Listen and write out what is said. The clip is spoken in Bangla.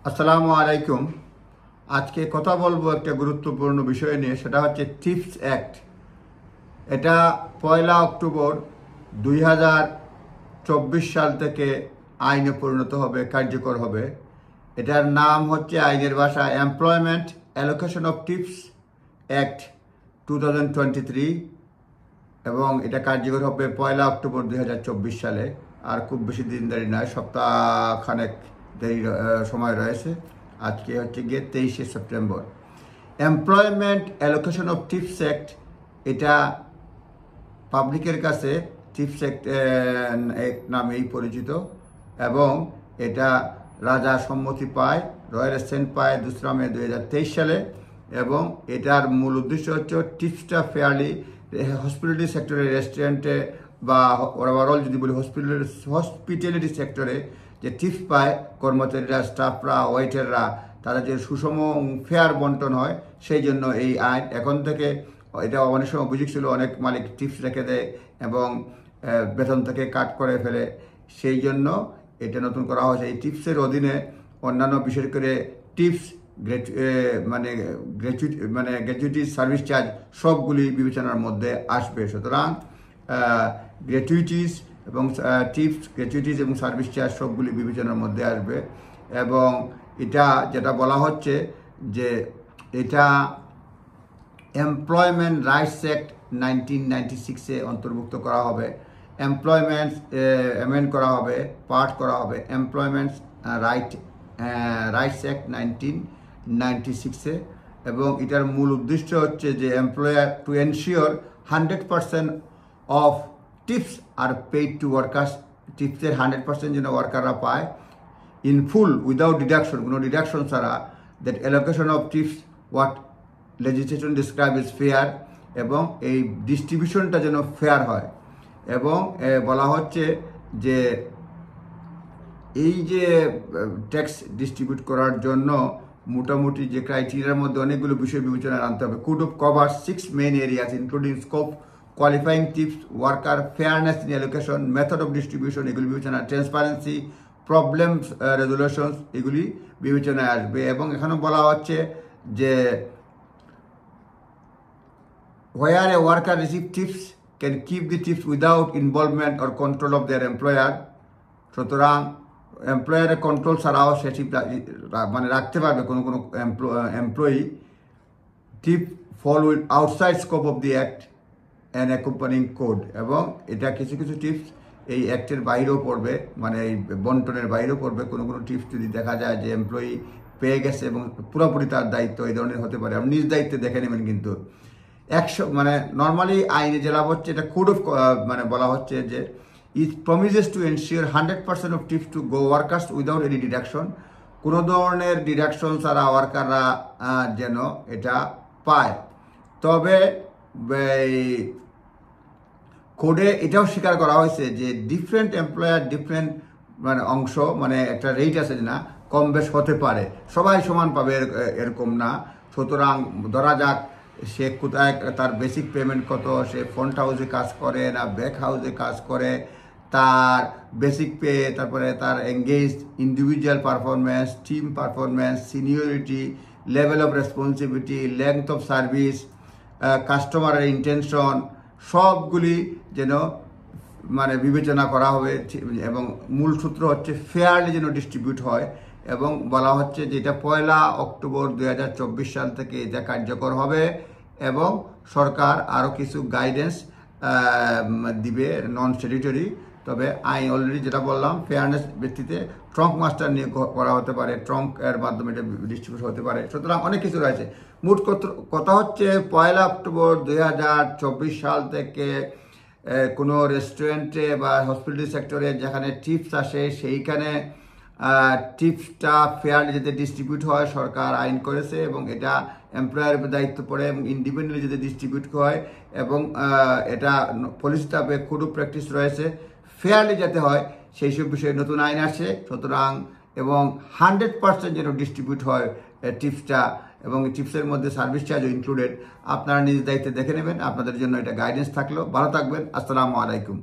আসসালামু আলাইকুম। আজকে কথা বলবো একটা গুরুত্বপূর্ণ বিষয় নিয়ে, সেটা হচ্ছে টিপস অ্যাক্ট। এটা 1 অক্টোবর 2024 সাল থেকে আইনে পরিণত হবে, কার্যকর হবে। এটার নাম হচ্ছে আইনের ভাষা employment allocation of tips act 2023 এবং এটা কার্যকর হবে 1 অক্টোবর 2024 সালে। আর খুব বেশি দিন দেরি নয়, সপ্তাহখানেক দেরি সময় রয়েছে। আজকে হচ্ছে গিয়ে 23শে September. Employment allocation of tips act, এটা পাবলিকের কাছে টিপস অ্যাক্ট নামেই পরিচিত এবং এটা রাজা সম্মতি পায়, রয়্যাল অ্যাসেন্ট পায় 2 মে 2023 সালে। এবং এটার মূল উদ্দেশ্য হচ্ছে টিপসটা ফেয়ারলি হসপিটালিটি সেক্টরে, রেস্টুরেন্টে বা ওভারঅল যদি বলি হসপিটালিটি সেক্টরে যে টিপস পায় কর্মচারীরা, স্টাফরা, ওয়েটাররা, তারা যে সুষম ফেয়ার বন্টন হয়, সেই জন্য এই আইন। এখন থেকে এটা অনেক সময় অভিযোগ ছিল অনেক মালিক টিপস রেখে দেয় এবং বেতন থেকে কাট করে ফেলে, সেই জন্য এটা নতুন করা হয়েছে। এই টিপসের অধীনে অন্যান্য বিশেষ করে টিপস গ্র্যাচুইটি সার্ভিস চার্জ সবগুলি বিবেচনার মধ্যে আসবে। সুতরাং গ্র্যাচুইটিস এবং টিপস, গ্র্যাচুইটিস এবং সার্ভিস চার্জ সবগুলি বিবেচনার মধ্যে আসবে। এবং এটা যেটা বলা হচ্ছে যে এটা এমপ্লয়মেন্ট রাইটস অ্যাক্ট 1996-এ অন্তর্ভুক্ত করা হবে। এমপ্লয়মেন্ট অ্যামেন্ড করা হবে, পার্ট করা হবে এমপ্লয়মেন্ট রাইটস অ্যাক্ট 1996-এ। এবং এটার মূল উদ্দেশ্য হচ্ছে যে employer to ensure 100% of tips are paid to workers. টিপসের 100% যেন ওয়ার্কাররা পায় ইন ফুল উইদাউট ডিডাকশন, কোনো ডিডাকশন ছাড়া। That allocation of tips what legislation describe is fair, এবং এই ডিস্ট্রিবিউশনটা যেন ফেয়ার হয়। এবং বলা হচ্ছে যে এই যে ট্যাক্স ডিস্ট্রিবিউট করার জন্য মোটামুটি যে ক্রাইটেরিয়ার মধ্যে অনেকগুলো বিষয় বিবেচনায় আনতে হবে। Code of cover 6 main areas including scope, qualifying tips, worker, fairness in allocation, method of distribution, এগুলি বিবেচনা, ট্রান্সপারেন্সি, প্রবলেমস রেজুলেশনস, এগুলি বিবেচনায় আসবে। এবং এখানে বলা হচ্ছে যে where a worker receive tips can keep the tips without involvement or control of their employer. সুতরাং এমপ্লয়ারের কন্ট্রোল ছাড়াও সে টিপ রাখতে পারবে কোনো employee. Tip fall with outside scope of the act and accompanying code. এবং এটা কিছু কিছু টিপস এই অ্যাক্টের বাইরেও পড়বে, মানে এই বন্টনের বাইরেও পড়বে। কোনো টিপস যদি দেখা যায় যে এমপ্লয়ি পেয়ে গেছে এবং পুরোপুরি তার দায়িত্ব এই ধরনের হতে পারে, আপনি নিজ দায়িত্বে দেখে নেবেন। কিন্তু নর্মালি আইনে যেটা হচ্ছে, এটা কোড অফ বলা হচ্ছে যে it promises to ensure 100% of tips to go workers without any deduction. কোনো ধরনের ডিডাকশন ছাড়া ওয়ার্কাররা যেন এটা পায়। তবে কোডে এটাও স্বীকার করা হয়েছে যে ডিফারেন্ট এমপ্লয়ার ডিফারেন্ট অংশ, একটা রেট আছে না, কম বেশ হতে পারে, সবাই সমান পাবে এরকম না। সুতরাং ধরা যাক সে কোথায়, তার বেসিক পেমেন্ট কত, সে ফ্রন্ট হাউসে কাজ করে না ব্যাক হাউসে কাজ করে, তার বেসিক পে, তারপরে তার engage individual performance, team performance, seniority, level of responsibility, length of service, কাস্টমারের ইন্টেনশন, সবগুলি যেন বিবেচনা করা হবে। এবং মূল সূত্র হচ্ছে ফেয়ারলি যেন ডিস্ট্রিবিউট হয়। এবং বলা হচ্ছে যে এটা 1 অক্টোবর 2024 সাল থেকে এটা কার্যকর হবে। এবং সরকার আরও কিছু গাইডেন্স দিবে নন স্ট্যাটিউটরি। তবে আইন অলরেডি যেটা বললাম, ফেয়ারনেস ভিত্তিতে ট্রাঙ্ক মাস্টার নিয়ে করা হতে পারে, ট্রাঙ্ক এর মাধ্যমে এটা ডিস্ট্রিবিউট হতে পারে। সুতরাং অনেক কিছু রয়েছে। মোট কথা হচ্ছে 1 অক্টোবর 2024 সাল থেকে কোনো রেস্টুরেন্টে বা হসপিটালিটি সেক্টরে যেখানে টিপস আসে, সেইখানে টিপসটা ফেয়ারলি যাতে ডিস্ট্রিবিউট হয় সরকার আইন করেছে। এবং এটা এমপ্লয়ারের দায়িত্ব পড়ে এবং ইন্ডিপেন্ডেন্টলি যাতে ডিস্ট্রিবিউট হয়। এবং এটা পলিসিতে কোড অফ প্র্যাকটিস রয়েছে, ফেয়ারলি যাতে হয় সেই সব বিষয়ে নতুন আইন আসে। সুতরাং এবং 100% যেন ডিস্ট্রিবিউট হয় টিপসটা, এবং টিপসের মধ্যে সার্ভিস চার্জও ইনক্লুডেড। আপনারা নিজ দায়িত্বে দেখে নেবেন। আপনাদের জন্য এটা গাইডেন্স থাকলো। ভালো থাকবেন। আসসালামু আলাইকুম।